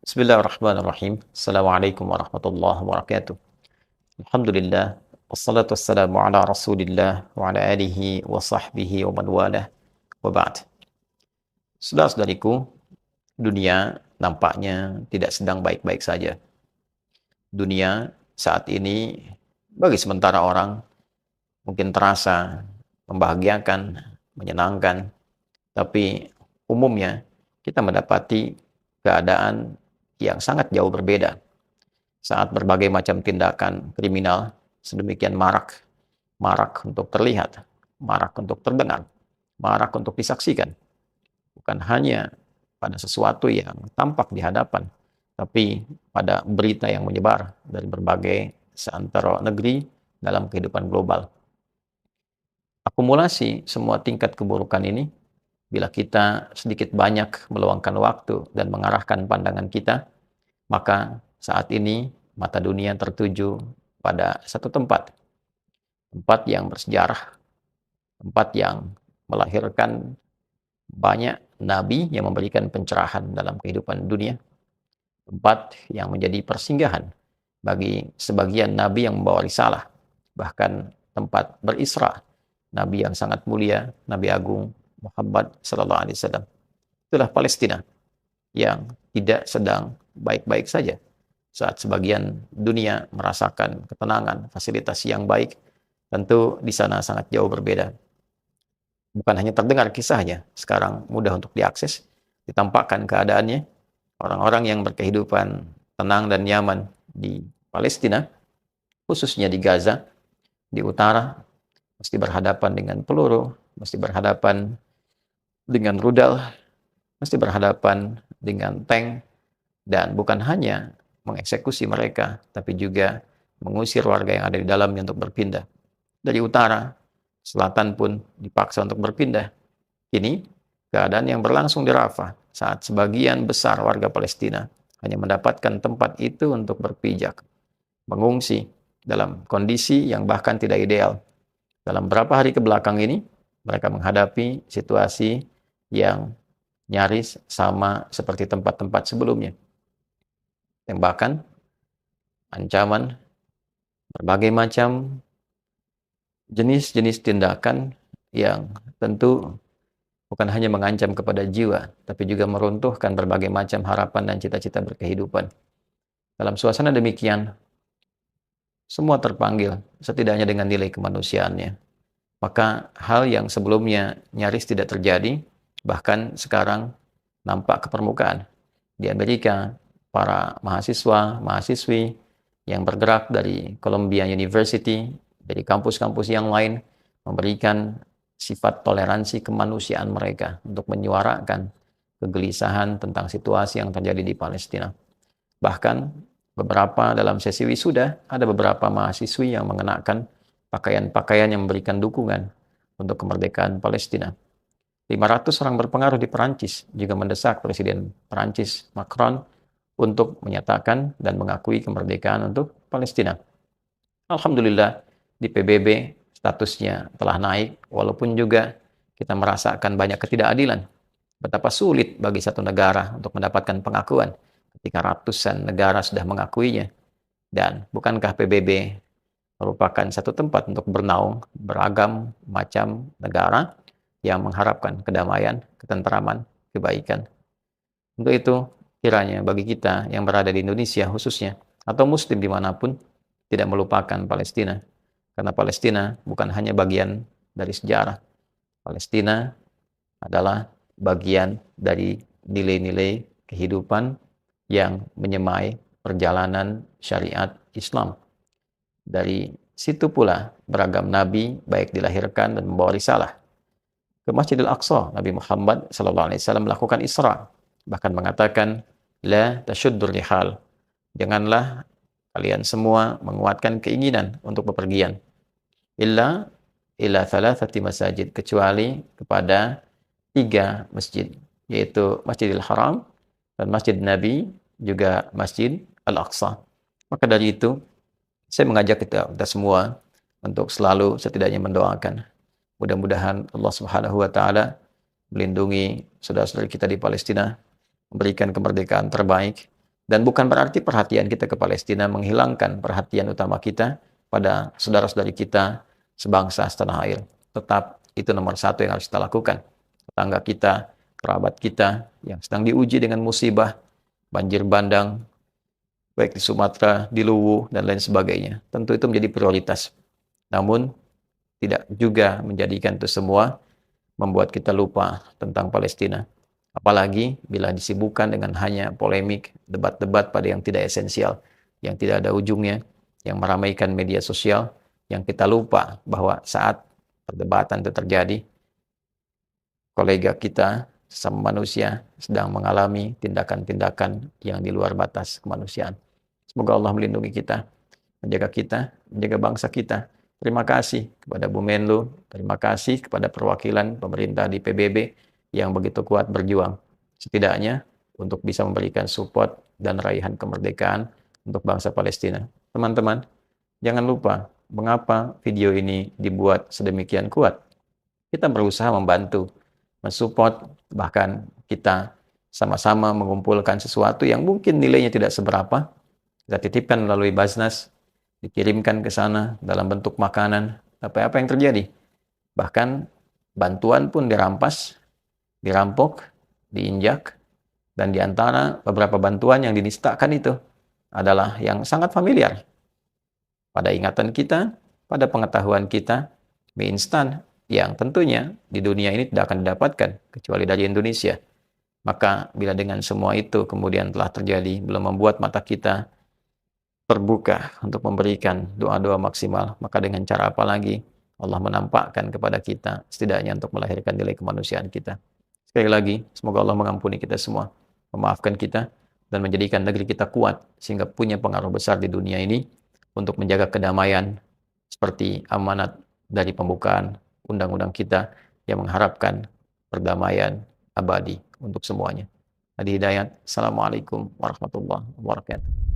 Bismillahirrahmanirrahim. Assalamualaikum warahmatullahi wabarakatuh. Alhamdulillah. Wassalatu wassalamu ala rasulillah wa ala alihi wa sahbihi wa man walah wa ba'd. Saudara-saudariku, dunia nampaknya tidak sedang baik-baik saja. Dunia saat ini bagi sementara orang mungkin terasa membahagiakan, menyenangkan, tapi umumnya kita mendapati keadaan yang sangat jauh berbeda saat berbagai macam tindakan kriminal sedemikian marak untuk terlihat, marak untuk terdengar, marak untuk disaksikan. Bukan hanya pada sesuatu yang tampak di hadapan, tapi pada berita yang menyebar dari berbagai seantero negeri dalam kehidupan global. Akumulasi semua tingkat keburukan ini, bila kita sedikit banyak meluangkan waktu dan mengarahkan pandangan kita, maka saat ini mata dunia tertuju pada satu tempat. Tempat yang bersejarah, tempat yang melahirkan banyak nabi yang memberikan pencerahan dalam kehidupan dunia. Tempat yang menjadi persinggahan bagi sebagian nabi yang membawa risalah. Bahkan tempat berisra nabi yang sangat mulia, Nabi Agung Muhammad sallallahu alaihi wasallam. Itulah Palestina yang tidak sedang baik-baik saja. Saat sebagian dunia merasakan ketenangan, fasilitas yang baik, tentu di sana sangat jauh berbeda. Bukan hanya terdengar kisahnya, sekarang mudah untuk diakses, ditampakkan keadaannya. Orang-orang yang berkehidupan tenang dan nyaman di Palestina, khususnya di Gaza, di utara, mesti berhadapan dengan peluru, mesti berhadapan dengan rudal, mesti berhadapan dengan tank, dan bukan hanya mengeksekusi mereka, tapi juga mengusir warga yang ada di dalamnya untuk berpindah. Dari utara, selatan pun dipaksa untuk berpindah. Ini keadaan yang berlangsung di Rafah, saat sebagian besar warga Palestina hanya mendapatkan tempat itu untuk berpijak, mengungsi dalam kondisi yang bahkan tidak ideal. Dalam beberapa hari ke belakang ini, mereka menghadapi situasi yang nyaris sama seperti tempat-tempat sebelumnya. Tembakan, ancaman, berbagai macam jenis-jenis tindakan yang tentu bukan hanya mengancam kepada jiwa, tapi juga meruntuhkan berbagai macam harapan dan cita-cita berkehidupan. Dalam suasana demikian, semua terpanggil, setidaknya dengan nilai kemanusiaannya. Maka hal yang sebelumnya nyaris tidak terjadi, bahkan sekarang nampak ke permukaan. Di Amerika, para mahasiswa, mahasiswi yang bergerak dari Columbia University, dari kampus-kampus yang lain, memberikan sifat toleransi kemanusiaan mereka untuk menyuarakan kegelisahan tentang situasi yang terjadi di Palestina. Bahkan beberapa dalam sesi wisuda, ada beberapa mahasiswi yang mengenakan pakaian-pakaian yang memberikan dukungan untuk kemerdekaan Palestina. 500 orang berpengaruh di Perancis juga mendesak Presiden Perancis Macron untuk menyatakan dan mengakui kemerdekaan untuk Palestina. Alhamdulillah, di PBB statusnya telah naik, walaupun juga kita merasakan banyak ketidakadilan. Betapa sulit bagi satu negara untuk mendapatkan pengakuan ketika ratusan negara sudah mengakuinya. Dan bukankah PBB merupakan satu tempat untuk bernaung beragam macam negara yang mengharapkan kedamaian, ketentraman, kebaikan. Untuk itu, kiranya bagi kita yang berada di Indonesia khususnya, atau Muslim dimanapun, tidak melupakan Palestina. Karena Palestina bukan hanya bagian dari sejarah. Palestina adalah bagian dari nilai-nilai kehidupan yang menyemai perjalanan syariat Islam. Dari situ pula beragam nabi baik dilahirkan dan membawa risalah. Ke Masjidil Aqsa, Nabi Muhammad SAW melakukan Isra, bahkan mengatakan, La tasyuddur rihal, janganlah kalian semua menguatkan keinginan untuk bepergian, illa thalathati masajid, kecuali kepada 3 masjid, yaitu Masjidil Haram, dan Masjid Nabi, juga Masjid Al-Aqsa. Maka dari itu, saya mengajak kita semua untuk selalu setidaknya mendoakan. Mudah-mudahan Allah Subhanahu wa taala melindungi saudara-saudara kita di Palestina, memberikan kemerdekaan terbaik, Dan bukan berarti perhatian kita ke Palestina menghilangkan perhatian utama kita pada saudara-saudari kita sebangsa setanah air. Tetap itu nomor satu yang harus kita lakukan. Tetangga kita, kerabat kita yang sedang diuji dengan musibah, banjir bandang, baik di Sumatera, di Luwu, dan lain sebagainya. Tentu itu menjadi prioritas. Namun, tidak juga menjadikan itu semua membuat kita lupa tentang Palestina. Apalagi bila disibukkan dengan hanya polemik, debat-debat pada yang tidak esensial, yang tidak ada ujungnya, yang meramaikan media sosial, yang kita lupa bahwa saat perdebatan itu terjadi, kolega kita, sesama manusia, sedang mengalami tindakan-tindakan yang di luar batas kemanusiaan. Semoga Allah melindungi kita, menjaga bangsa kita. Terima kasih kepada Bu Menlu, terima kasih kepada perwakilan pemerintah di PBB yang begitu kuat berjuang. Setidaknya untuk bisa memberikan support dan raihan kemerdekaan untuk bangsa Palestina. Teman-teman, jangan lupa mengapa video ini dibuat sedemikian kuat. Kita berusaha membantu, mensupport, bahkan kita sama-sama mengumpulkan sesuatu yang mungkin nilainya tidak seberapa. Kita titipkan melalui Basnas, dikirimkan ke sana dalam bentuk makanan. Tapi apa yang terjadi? Bahkan bantuan pun dirampas, dirampok, diinjak, dan di antara beberapa bantuan yang dinistakan itu adalah yang sangat familiar. Pada ingatan kita, pada pengetahuan kita, mie instan yang tentunya di dunia ini tidak akan didapatkan kecuali dari Indonesia. Maka bila dengan semua itu kemudian telah terjadi, belum membuat mata kita terbuka untuk memberikan doa-doa maksimal, maka dengan cara apa lagi Allah menampakkan kepada kita setidaknya untuk melahirkan nilai kemanusiaan kita. Sekali lagi, semoga Allah mengampuni kita semua, memaafkan kita, dan menjadikan negeri kita kuat sehingga punya pengaruh besar di dunia ini untuk menjaga kedamaian seperti amanat dari pembukaan undang-undang kita yang mengharapkan perdamaian abadi untuk semuanya. Hadi Hidayat. Assalamualaikum warahmatullahi wabarakatuh.